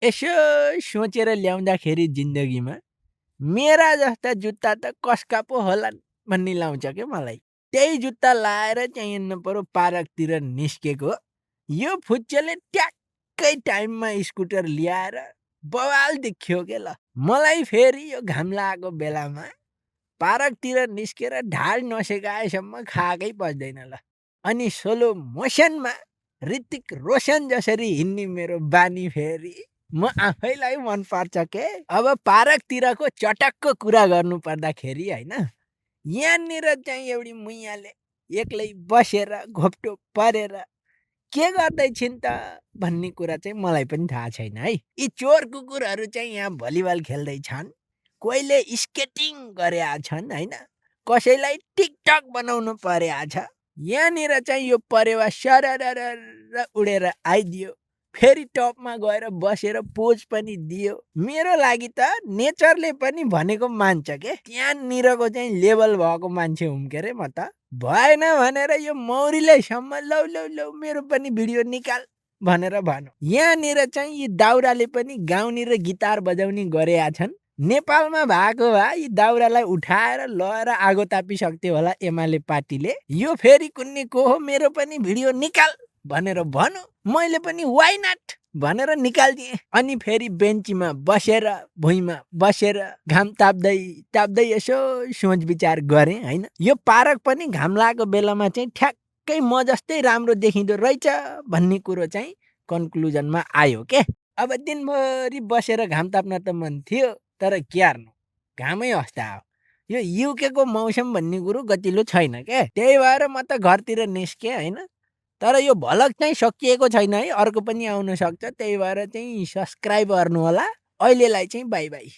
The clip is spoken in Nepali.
यसो सोचेर ल्याउँदाखेरि जिन्दगीमा मेरा जस्ता जुत्ता त कसका पो होलान् भन्ने लाउँछ के मलाई। त्यही जुत्ता लाएर चाहिँ हिँड्नु पर्यो पार्कतिर निस्केको। यो फुच्चेले ट्याक्कै टाइममा स्कुटर ल्याएर बवाल देख्यो के ल। मलाई फेरि यो घाम लागेको बेलामा पार्कतिर निस्केर ढाड नसेकाएसम्म खाएकै पच्दैन ल। अनि सोलो मोसनमा ऋतिक रोशन जसरी हिँड्ने मेरो बानी फेरि म आफैलाई मन पर्छ के। अब पार्कतिरको चटकको कुरा गर्नु पर्दाखेरि होइन, यहाँनिर चाहिँ एउटी मुइयाले एक्लै बसेर घोप्टो परेर के गर्दैछिन् त भन्ने कुरा चाहिँ मलाई पनि थाहा छैन है। यी चोर कुकुरहरू चाहिँ यहाँ भलिबल खेल्दैछन्, कोहीले स्केटिङ गरेका छन् होइन, कसैलाई टिकटक बनाउनु परेको छ। यहाँनिर चाहिँ यो परेवा सरर उडेर आइदियो, फेरि टपमा गएर बसेर पोज पनि दियो। मेरो लागि त नेचरले पनि भनेको मान्छ के। त्यहाँनिरको चाहिँ लेभल भएको मान्छे हुँ के रे म त। भएन भनेर यो मौरीले सम्म लौ लौ लौ मेरो पनि भिडियो निकाल भनेर भनौँ। यहाँनिर चाहिँ यी दाउराले पनि गाउने र गिटार बजाउने गरेका छन्। नेपालमा भएको भए यी दाउरालाई उठाएर लगेर आगो तापिसक्थ्यो होला एमाले पार्टीले। यो फेरि कुन्नी को हो मेरो पनि भिडियो निकाल भनेर भन्यो, मैले पनि वाइ नट भनेर निकाल्दिएँ। अनि फेरि बेन्चीमा बसेर भुइँमा बसेर घाम ताप्दै ताप्दै यसो सोच विचार गरेँ होइन। यो पार्क पनि घाम लागेको बेलामा चाहिँ ठ्याक्कै म जस्तै राम्रो देखिँदो रहेछ भन्ने कुरो चाहिँ कन्क्लुजनमा आयो के। अब दिनभरि बसेर घाम ताप्न त मन थियो, तर के गर्नु, घामै हस्ता हो। यो युके को मौसम भन्ने कुरो गतिलो छैन के। त्यही भएर म त घरतिर निस्केँ होइन। तर यो भलक चाहिँ सकिएको छैन है, अर्को पनि आउन सक्छ। त्यही भएर चाहिँ सब्सक्राइब गर्नु होला। अहिलेलाई चाहिँ बाई बाई।